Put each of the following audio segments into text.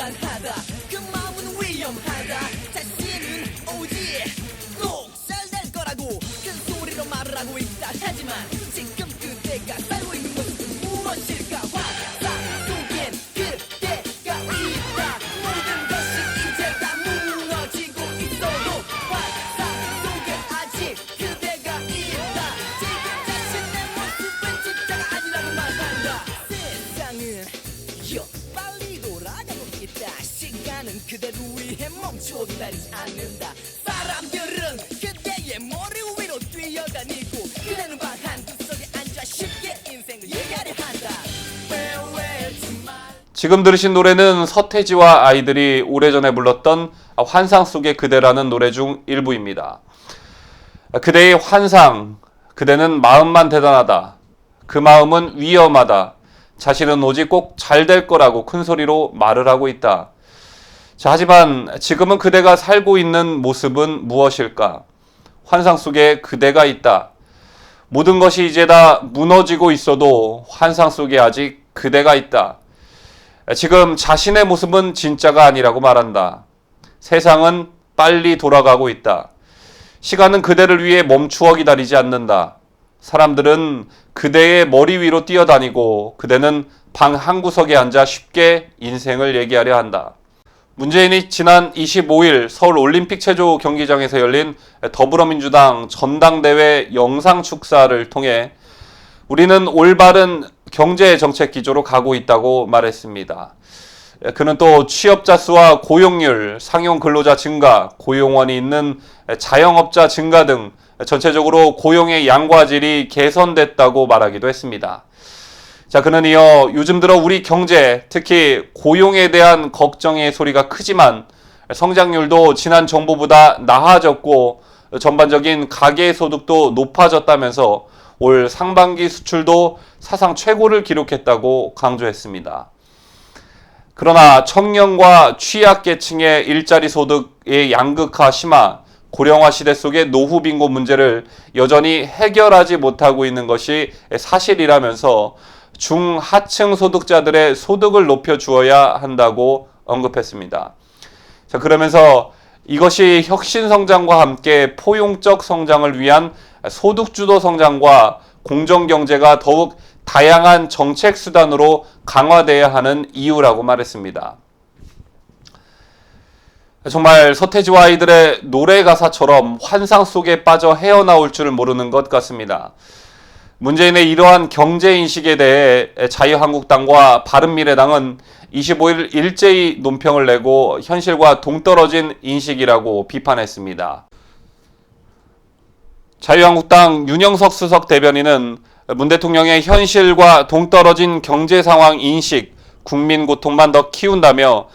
단단하다 그 마음은 위험하다 자신은 오지 꼭 잘 될 거라고 큰 소리로 말을 하고 있다 하지만 지금 그대가 살고 있는 모습은 무엇일까 화상 속엔 그대가 있다 모든 것이 이제 다 무너지고 있어도 화상 속엔 아직 그대가 있다 지금 자신의 모습은 진짜가 아니라고 말한다 세상은 빨리 돌아가고 있다 시간은 그대를 위해 멈춰 기다리지 않는다 사람들은 그대의 머리 위로 뛰어다니고 그대는 방 한구석에 앉아 쉽게 인생을 얘기하려 한다 지금 들으신 노래는 서태지와 아이들이 오래전에 불렀던 환상 속의 그대라는 노래 중 일부입니다. 그대의 환상, 그대는 마음만 대단하다. 그 마음은 위험하다. 자신은 오직 꼭 잘 될 거라고 큰 소리로 말을 하고 있다. 자, 하지만 지금은 그대가 살고 있는 모습은 무엇일까? 환상 속에 그대가 있다. 모든 것이 이제 다 무너지고 있어도 환상 속에 아직 그대가 있다. 지금 자신의 모습은 진짜가 아니라고 말한다. 세상은 빨리 돌아가고 있다. 시간은 그대를 위해 멈추어 기다리지 않는다. 사람들은 그대의 머리 위로 뛰어다니고 그대는 방 한구석에 앉아 쉽게 인생을 얘기하려 한다. 문재인이 지난 25일 서울 올림픽 체조 경기장에서 열린 더불어민주당 전당대회 영상 축사를 통해 우리는 올바른 경제 정책 기조로 가고 있다고 말했습니다. 그는 또 취업자 수와 고용률, 상용 근로자 증가, 고용원이 있는 자영업자 증가 등 전체적으로 고용의 양과 질이 개선됐다고 말하기도 했습니다. 자, 그는 이어 요즘 들어 우리 경제, 특히 고용에 대한 걱정의 소리가 크지만 성장률도 지난 정부보다 나아졌고 전반적인 가계소득도 높아졌다면서 올 상반기 수출도 사상 최고를 기록했다고 강조했습니다. 그러나 청년과 취약계층의 일자리 소득의 양극화 심화, 고령화 시대 속의 노후 빈곤 문제를 여전히 해결하지 못하고 있는 것이 사실이라면서 중하층 소득자들의 소득을 높여주어야 한다고 언급했습니다. 자, 그러면서 이것이 혁신성장과 함께 포용적 성장을 위한 소득주도 성장과 공정경제가 더욱 다양한 정책 수단으로 강화돼야 하는 이유라고 말했습니다. 정말 서태지와 아이들의 노래 가사처럼 환상 속에 빠져 헤어나올 줄 모르는 것 같습니다. 문재인의 이러한 경제인식에 대해 자유한국당과 바른미래당은 25일 일제히 논평을 내고 현실과 동떨어진 인식이라고 비판했습니다. 자유한국당 윤영석 수석 대변인은 문 대통령의 현실과 동떨어진 경제 상황 인식, 국민 고통만 더 키운다며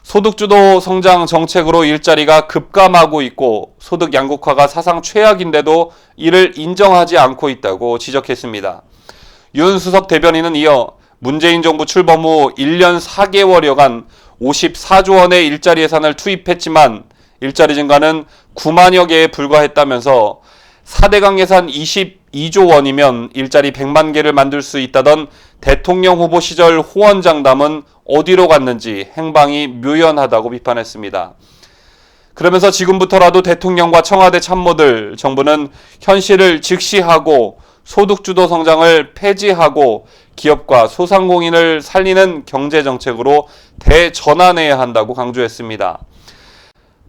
소득주도 성장 정책으로 일자리가 급감하고 있고 소득 양극화가 사상 최악인데도 이를 인정하지 않고 있다고 지적했습니다. 윤 수석 대변인은 이어 문재인 정부 출범 후 1년 4개월여간 54조 원의 일자리 예산을 투입했지만 일자리 증가는 9만여 개에 불과했다면서 4대강 예산 22조 원이면 일자리 100만 개를 만들 수 있다던 대통령 후보 시절 호언장담은 어디로 갔는지 행방이 묘연하다고 비판했습니다. 그러면서 지금부터라도 대통령과 청와대 참모들, 정부는 현실을 직시하고 소득주도 성장을 폐지하고 기업과 소상공인을 살리는 경제정책으로 대전환해야 한다고 강조했습니다.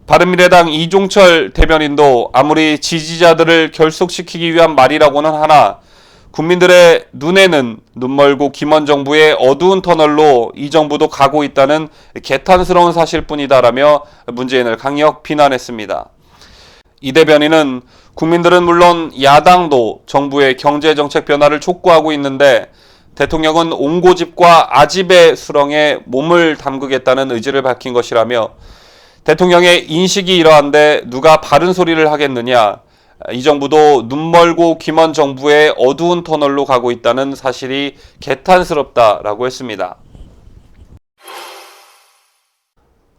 바른미래당 이종철 대변인도 아무리 지지자들을 결속시키기 위한 말이라고는 하나 국민들의 눈에는 눈멀고 김원 정부의 어두운 터널로 이 정부도 가고 있다는 개탄스러운 사실뿐이다라며 문재인을 강력 비난했습니다. 이 대변인은 국민들은 물론 야당도 정부의 경제정책 변화를 촉구하고 있는데 대통령은 옹고집과 아집의 수렁에 몸을 담그겠다는 의지를 밝힌 것이라며 대통령의 인식이 이러한데 누가 바른 소리를 하겠느냐, 이 정부도 눈멀고 김원 정부의 어두운 터널로 가고 있다는 사실이 개탄스럽다라고 했습니다.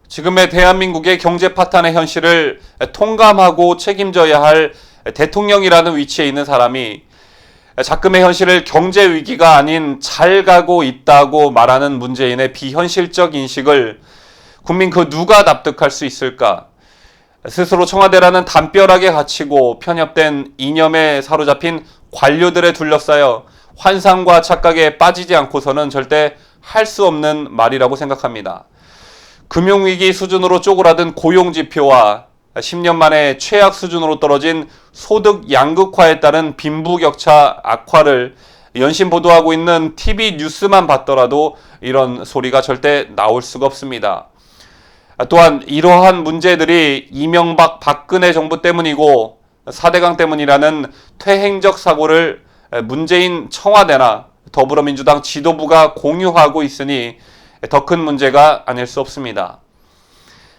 지금의 대한민국의 경제 파탄의 현실을 통감하고 책임져야 할 대통령이라는 위치에 있는 사람이 작금의 현실을 경제 위기가 아닌 잘 가고 있다고 말하는 문재인의 비현실적 인식을 국민 그 누가 납득할 수 있을까? 스스로 청와대라는 담벼락에 갇히고 편협된 이념에 사로잡힌 관료들에 둘러싸여 환상과 착각에 빠지지 않고서는 절대 할 수 없는 말이라고 생각합니다. 금융위기 수준으로 쪼그라든 고용지표와 10년 만에 최악 수준으로 떨어진 소득 양극화에 따른 빈부격차 악화를 연신 보도하고 있는 TV 뉴스만 봤더라도 이런 소리가 절대 나올 수가 없습니다. 또한 이러한 문제들이 이명박 박근혜 정부 때문이고 4대강 때문이라는 퇴행적 사고를 문재인 청와대나 더불어민주당 지도부가 공유하고 있으니 더 큰 문제가 아닐 수 없습니다.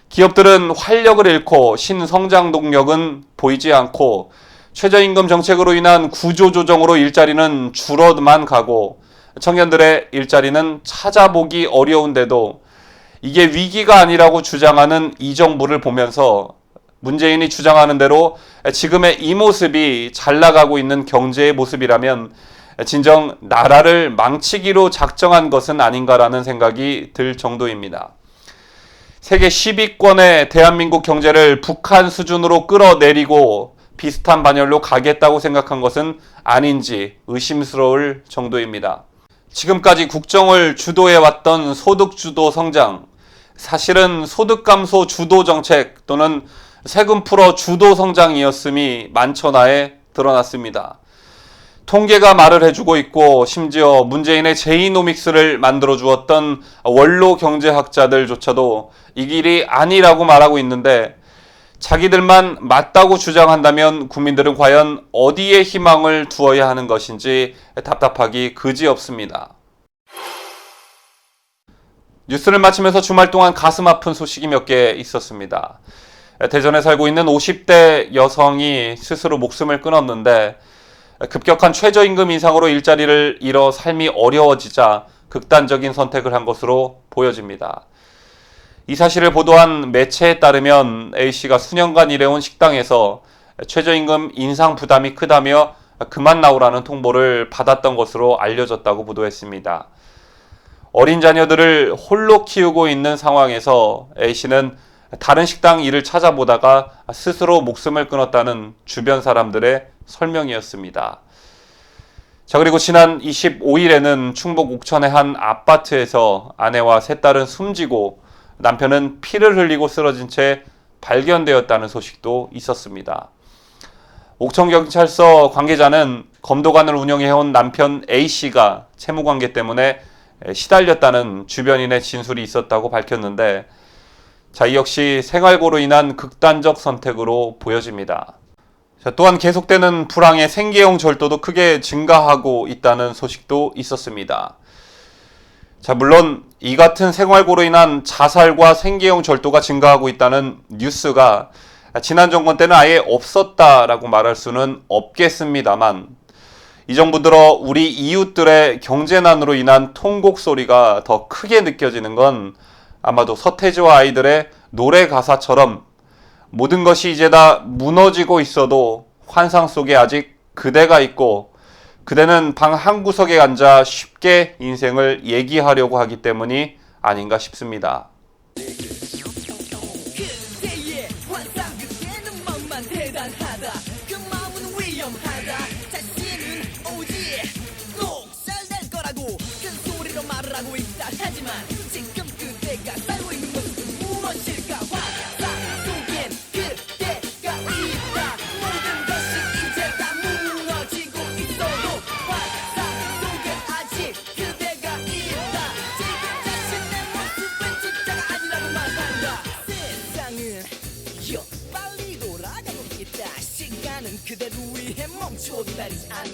기업들은 활력을 잃고 신성장 동력은 보이지 않고 최저임금 정책으로 인한 구조조정으로 일자리는 줄어만 가고 청년들의 일자리는 찾아보기 어려운데도 이게 위기가 아니라고 주장하는 이 정부를 보면서 문재인이 주장하는 대로 지금의 이 모습이 잘 나가고 있는 경제의 모습이라면 진정 나라를 망치기로 작정한 것은 아닌가라는 생각이 들 정도입니다. 세계 10위권의 대한민국 경제를 북한 수준으로 끌어내리고 비슷한 반열로 가겠다고 생각한 것은 아닌지 의심스러울 정도입니다. 지금까지 국정을 주도해왔던 소득주도 성장, 사실은 소득 감소 주도 정책 또는 세금 풀어 주도 성장이었음이 만천하에 드러났습니다. 통계가 말을 해주고 있고 심지어 문재인의 제이노믹스를 만들어 주었던 원로 경제학자들조차도 이 길이 아니라고 말하고 있는데 자기들만 맞다고 주장한다면 국민들은 과연 어디에 희망을 두어야 하는 것인지 답답하기 그지없습니다. 뉴스를 마치면서 주말 동안 가슴 아픈 소식이 몇 개 있었습니다. 대전에 살고 있는 50대 여성이 스스로 목숨을 끊었는데 급격한 최저임금 인상으로 일자리를 잃어 삶이 어려워지자 극단적인 선택을 한 것으로 보여집니다. 이 사실을 보도한 매체에 따르면 A씨가 수년간 일해온 식당에서 최저임금 인상 부담이 크다며 그만 나오라는 통보를 받았던 것으로 알려졌다고 보도했습니다. 어린 자녀들을 홀로 키우고 있는 상황에서 A씨는 다른 식당 일을 찾아보다가 스스로 목숨을 끊었다는 주변 사람들의 설명이었습니다. 자, 그리고 지난 25일에는 충북 옥천의 한 아파트에서 아내와 세 딸은 숨지고 남편은 피를 흘리고 쓰러진 채 발견되었다는 소식도 있었습니다. 옥천경찰서 관계자는 검도관을 운영해온 남편 A씨가 채무관계 때문에 시달렸다는 주변인의 진술이 있었다고 밝혔는데 자, 이 역시 생활고로 인한 극단적 선택으로 보여집니다. 자, 또한 계속되는 불황의 생계형 절도도 크게 증가하고 있다는 소식도 있었습니다. 자, 물론 이 같은 생활고로 인한 자살과 생계형 절도가 증가하고 있다는 뉴스가 지난 정권 때는 아예 없었다라고 말할 수는 없겠습니다만 이 정부 들어 우리 이웃들의 경제난으로 인한 통곡 소리가 더 크게 느껴지는 건 아마도 서태지와 아이들의 노래 가사처럼 모든 것이 이제 다 무너지고 있어도 환상 속에 아직 그대가 있고 그대는 방 한구석에 앉아 쉽게 인생을 얘기하려고 하기 때문이 아닌가 싶습니다. 그때의 환상 그때는 맘만 대단하다 그 마음은 위험하다 자신은 오직 녹살될 거라고 큰 소리로 말을 하고 있다 하지만 지금 그대가 살고 있는 모습은 무엇일까 환상 속엔 그대가 있다 모든 것이 이제 다 무너지고 있어도 환상 속엔 아직 그대가 있다 지금 자신의 모습은 진짜가 아니라고 말한다 세상은 빨리 돌아가고 있다 시간은 그대를 위해 멈춰 기다리지 않아